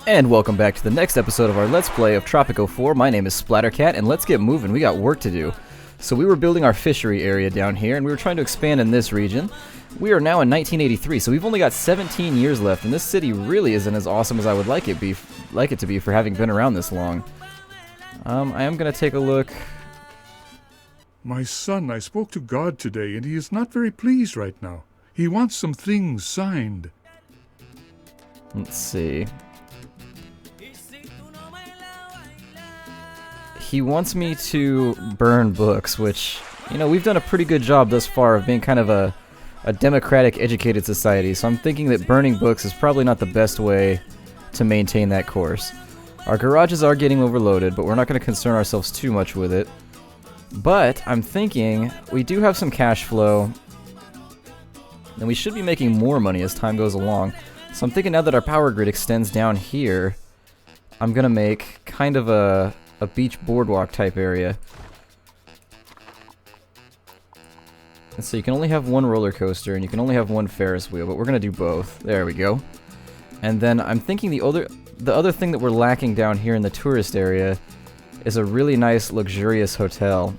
And welcome back to the next episode of our Let's Play of Tropico 4. My name is Splattercat, and let's get moving. We got work to do. So we were building our fishery area down here, and we were trying to expand in this region. We are now in 1983, so we've only got 17 years left, and this city really isn't as awesome as I would like it to be for having been around this long. I am going to take a look. My son, I spoke to God today, and he is not very pleased right now. He wants some things signed. Let's see. He wants me to burn books, which, you know, we've done a pretty good job thus far of being kind of a democratic, educated society, so I'm thinking that burning books is probably not the best way to maintain that course. Our garages are getting overloaded, but we're not going to concern ourselves too much with it. But I'm thinking we do have some cash flow, and we should be making more money as time goes along. So I'm thinking now that our power grid extends down here, I'm going to make kind of a beach boardwalk type area. And so you can only have one roller coaster and you can only have one Ferris wheel, but we're gonna do both. There we go. And then I'm thinking the other thing that we're lacking down here in the tourist area is a really nice luxurious hotel.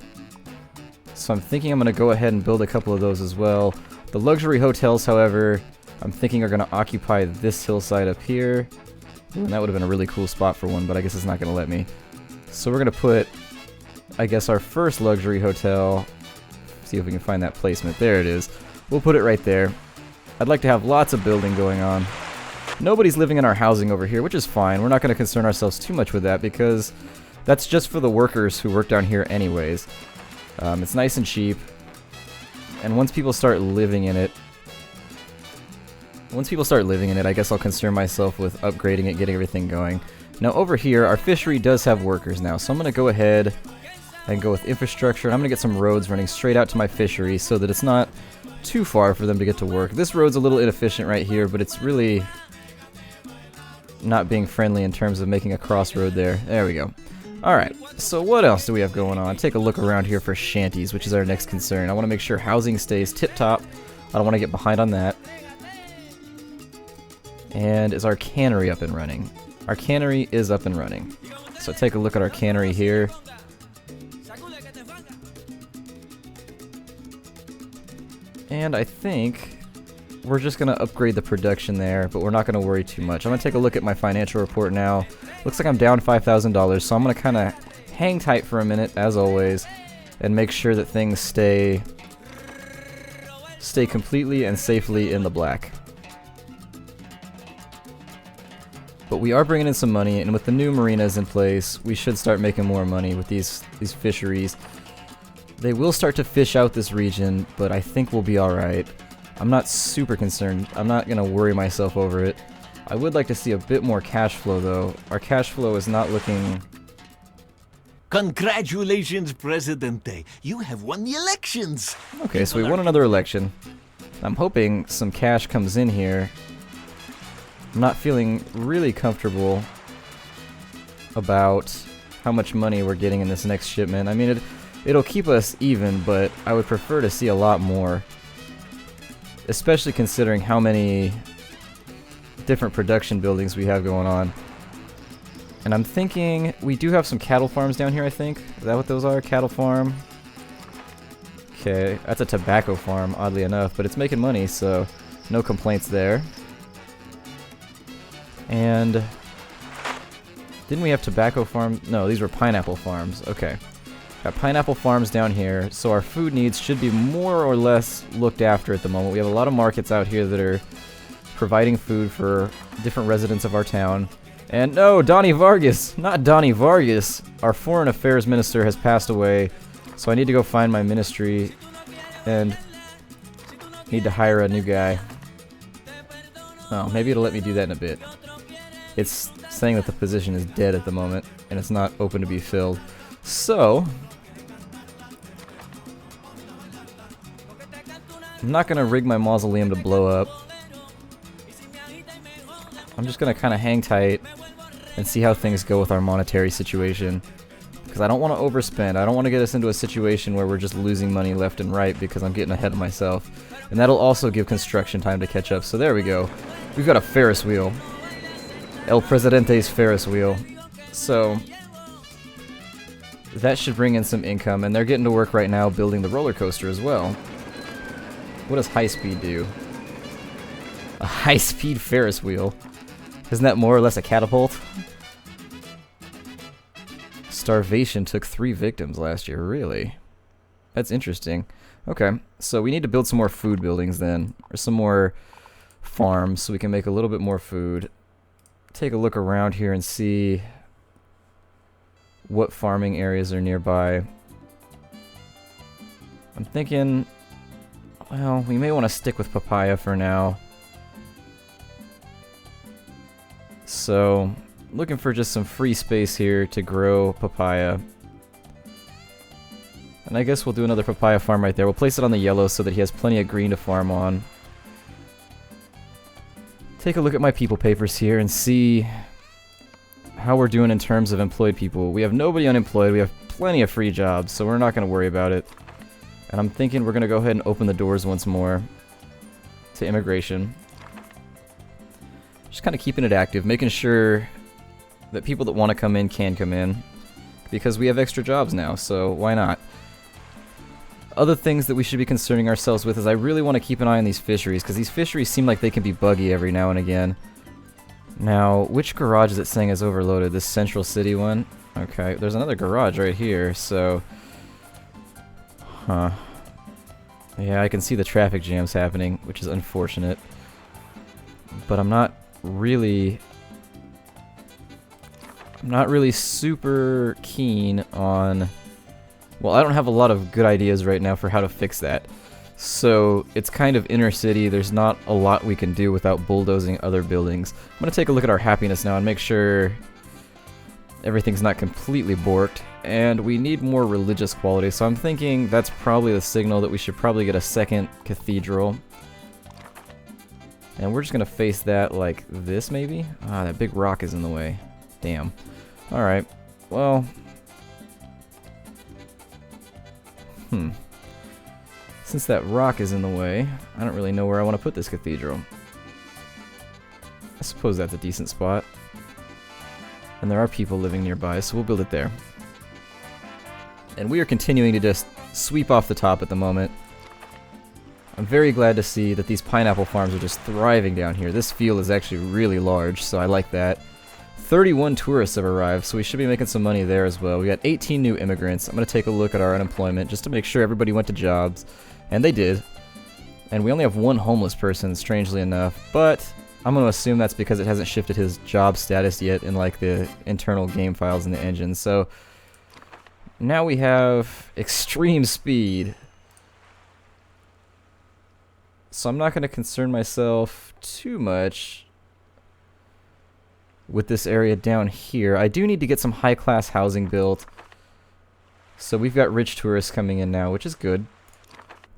So I'm thinking I'm gonna go ahead and build a couple of those as well. The luxury hotels, however, I'm thinking are gonna occupy this hillside up here. And that would have been a really cool spot for one, but I guess it's not gonna let me. So we're gonna put, I guess, our first luxury hotel. See if we can find that placement. There it is. We'll put it right there. I'd like to have lots of building going on. Nobody's living in our housing over here, which is fine. We're not going to concern ourselves too much with that because that's just for the workers who work down here anyways. It's nice and cheap. And once people start living in it, I guess I'll concern myself with upgrading it, getting everything going. Now over here, our fishery does have workers now, so I'm going to go ahead and go with infrastructure, and I'm going to get some roads running straight out to my fishery so that it's not too far for them to get to work. This road's a little inefficient right here, but it's really not being friendly in terms of making a crossroad there. There we go. Alright, so what else do we have going on? Take a look around here for shanties, which is our next concern. I want to make sure housing stays tip-top. I don't want to get behind on that. And is our cannery up and running? Our cannery is up and running. So take a look at our cannery here. And I think we're just going to upgrade the production there, but we're not going to worry too much. I'm going to take a look at my financial report now. Looks like I'm down $5,000, so I'm going to kind of hang tight for a minute, as always, and make sure that things stay completely and safely in the black. But we are bringing in some money, and with the new marinas in place, we should start making more money with these fisheries. They will start to fish out this region, but I think we'll be alright. I'm not super concerned. I'm not going to worry myself over it. I would like to see a bit more cash flow, though. Our cash flow is not looking... Congratulations, Presidente. You have won the elections. Okay, so we won another election. I'm hoping some cash comes in here. I'm not feeling really comfortable about how much money we're getting in this next shipment. I mean, it'll keep us even, but I would prefer to see a lot more. Especially considering how many different production buildings we have going on. And I'm thinking we do have some cattle farms down here, I think. Is that what those are? Cattle farm? Okay, that's a tobacco farm, oddly enough, but it's making money, so no complaints there. And didn't we have tobacco farms? No, these were pineapple farms. Okay. Got pineapple farms down here, so our food needs should be more or less looked after at the moment. We have a lot of markets out here that are providing food for different residents of our town. And no, Donnie Vargas! Not Donnie Vargas! Our foreign affairs minister has passed away, so I need to go find my ministry and need to hire a new guy. Oh, maybe it'll let me do that in a bit. It's saying that the position is dead at the moment, and it's not open to be filled. So, I'm not going to rig my mausoleum to blow up. I'm just going to kind of hang tight and see how things go with our monetary situation. Because I don't want to overspend. I don't want to get us into a situation where we're just losing money left and right because I'm getting ahead of myself. And that'll also give construction time to catch up. So there we go. We've got a Ferris wheel. El Presidente's Ferris wheel. So that should bring in some income, and they're getting to work right now building the roller coaster as well. What does high speed do? A high-speed Ferris wheel. Isn't that more or less a catapult? Starvation took 3 victims last year, really? That's interesting. Okay, so we need to build some more food buildings then, or some more farms so we can make a little bit more food. Take a look around here and see what farming areas are nearby. I'm thinking, well, we may want to stick with papaya for now. So, looking for just some free space here to grow papaya. And I guess we'll do another papaya farm right there. We'll place it on the yellow so that he has plenty of green to farm on. Take a look at my people papers here and see how we're doing in terms of employed people. We have nobody unemployed. We have plenty of free jobs, so we're not going to worry about it. And I'm thinking we're going to go ahead and open the doors once more to immigration. Just kind of keeping it active, making sure that people that want to come in can come in, because we have extra jobs now, so why not? Other things that we should be concerning ourselves with is I really want to keep an eye on these fisheries, because these fisheries seem like they can be buggy every now and again. Now, which garage is it saying is overloaded? This Central City one? Okay, there's another garage right here, so... Huh. Yeah, I can see the traffic jams happening, which is unfortunate. But I'm not really super keen on... Well, I don't have a lot of good ideas right now for how to fix that. So, it's kind of inner city, there's not a lot we can do without bulldozing other buildings. I'm gonna take a look at our happiness now and make sure everything's not completely borked. And we need more religious quality, so I'm thinking that's probably the signal that we should probably get a second cathedral. And we're just gonna face that like this, maybe? Ah, that big rock is in the way. Damn. Alright. Well... Since that rock is in the way, I don't really know where I want to put this cathedral. I suppose that's a decent spot. And there are people living nearby, so we'll build it there. And we are continuing to just sweep off the top at the moment. I'm very glad to see that these pineapple farms are just thriving down here. This field is actually really large, so I like that. 31 tourists have arrived, so we should be making some money there as well. We got 18 new immigrants. I'm going to take a look at our unemployment just to make sure everybody went to jobs. And they did. And we only have 1 homeless person, strangely enough. But I'm going to assume that's because it hasn't shifted his job status yet in like the internal game files in the engine. So now we have extreme speed. So I'm not going to concern myself too much with this area down here. I do need to get some high-class housing built. So we've got rich tourists coming in now, which is good.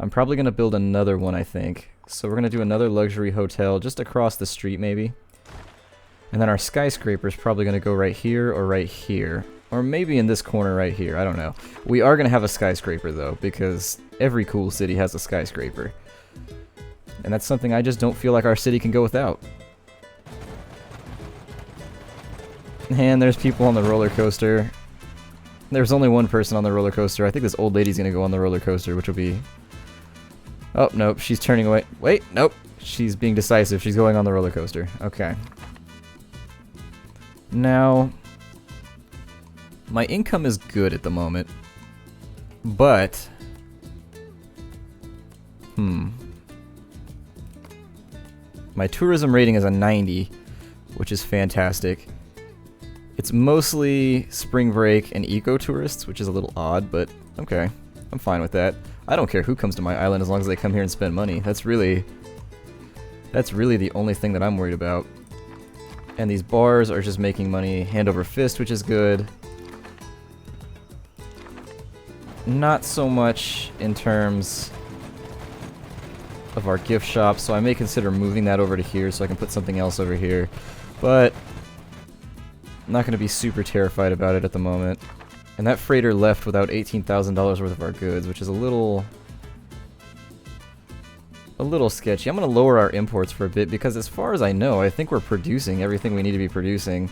I'm probably going to build another one, I think. So we're going to do another luxury hotel just across the street, maybe. And then our skyscraper is probably going to go right here or right here. Or maybe in this corner right here, I don't know. We are going to have a skyscraper, though, because every cool city has a skyscraper. And that's something I just don't feel like our city can go without. And there's people on the roller coaster. There's only one person on the roller coaster. I think this old lady's going to go on the roller coaster, which will be... Oh, nope, she's turning away. Wait, nope. She's being decisive. She's going on the roller coaster. Okay. Now, my income is good at the moment. But... My tourism rating is a 90, which is fantastic. It's mostly spring break and eco-tourists, which is a little odd, but okay. I'm fine with that. I don't care who comes to my island as long as they come here and spend money. That's really the only thing that I'm worried about. And these bars are just making money hand over fist, which is good. Not so much in terms of our gift shop, so I may consider moving that over to here so I can put something else over here. But I'm not going to be super terrified about it at the moment. And that freighter left without $18,000 worth of our goods, which is a little a little sketchy. I'm going to lower our imports for a bit because as far as I know, I think we're producing everything we need to be producing.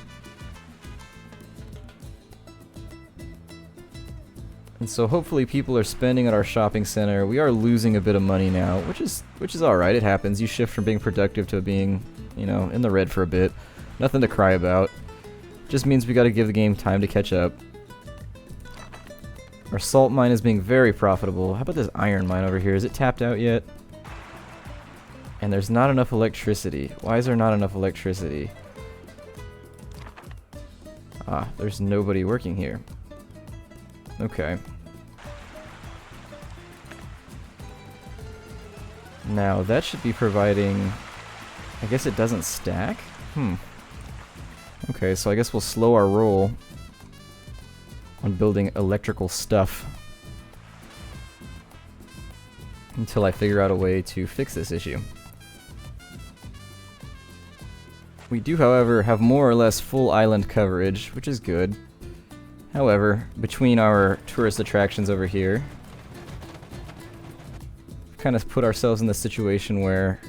And so hopefully people are spending at our shopping center. We are losing a bit of money now, which is alright. It happens. You shift from being productive to being, you know, in the red for a bit. Nothing to cry about. Just means we got to give the game time to catch up. Our salt mine is being very profitable. How about this iron mine over here? Is it tapped out yet? And there's not enough electricity. Why is there not enough electricity? Ah, there's nobody working here. Okay. Now, that should be providing... I guess it doesn't stack? Okay, so I guess we'll slow our roll on building electrical stuff until I figure out a way to fix this issue. We do, however, have more or less full island coverage, which is good. However, between our tourist attractions over here, we've kind of put ourselves in the situation where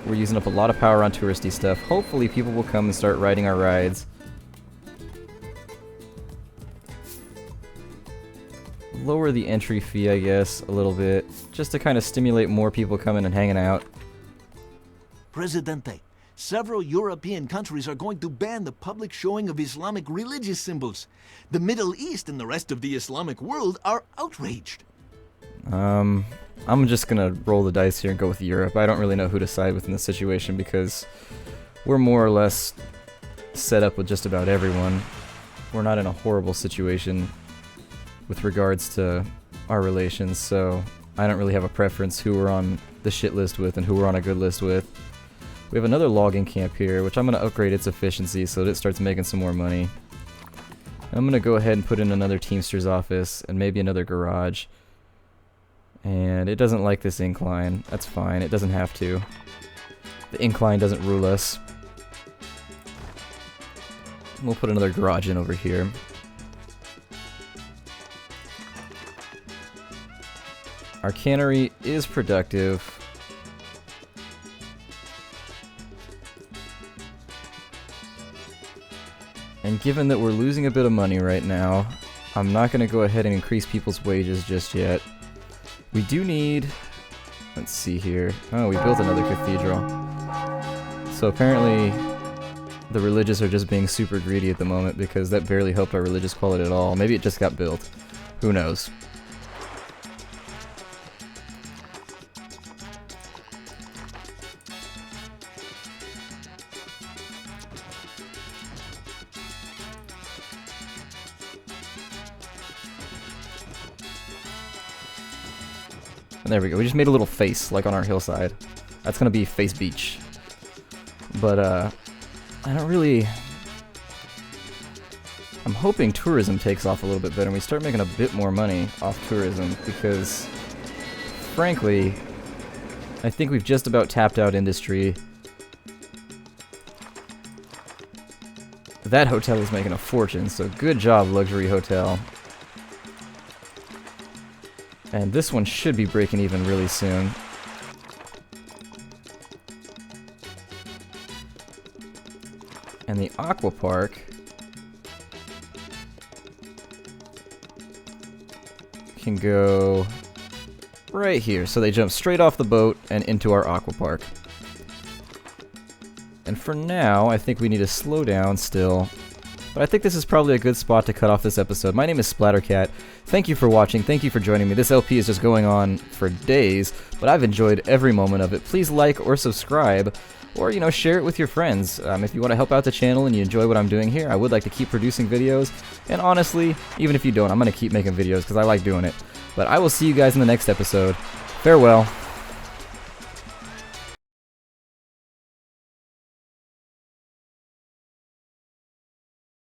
we're using up a lot of power on touristy stuff. Hopefully people will come and start riding our rides. Lower the entry fee, I guess, a little bit, just to kind of stimulate more people coming and hanging out. Presidente, several European countries are going to ban the public showing of Islamic religious symbols. The Middle East and the rest of the Islamic world are outraged. I'm just gonna roll the dice here and go with Europe. I don't really know who to side with in this situation because we're more or less set up with just about everyone. We're not in a horrible situation with regards to our relations, so I don't really have a preference who we're on the shit list with and who we're on a good list with. We have another logging camp here, which I'm going to upgrade its efficiency so that it starts making some more money. I'm going to go ahead and put in another Teamster's office and maybe another garage. And it doesn't like this incline. That's fine. It doesn't have to. The incline doesn't rule us. We'll put another garage in over here. Our cannery is productive. And given that we're losing a bit of money right now, I'm not going to go ahead and increase people's wages just yet. We do need... Let's see here. Oh, we built another cathedral. So apparently the religious are just being super greedy at the moment because that barely helped our religious quality at all. Maybe it just got built. Who knows? And there we go. We just made a little face, like on our hillside. That's gonna be Face Beach. But, I don't really... I'm hoping tourism takes off a little bit better and we start making a bit more money off tourism because, frankly, I think we've just about tapped out industry. That hotel is making a fortune, so good job, luxury hotel. And this one should be breaking even really soon. And the aqua park can go right here. So they jump straight off the boat and into our aqua park. And for now, I think we need to slow down still. But I think this is probably a good spot to cut off this episode. My name is Splattercat. Thank you for watching. Thank you for joining me. This LP is just going on for days, but I've enjoyed every moment of it. Please like or subscribe, or, you know, share it with your friends. If you want to help out the channel and you enjoy what I'm doing here, I would like to keep producing videos. And honestly, even if you don't, I'm going to keep making videos because I like doing it. But I will see you guys in the next episode. Farewell.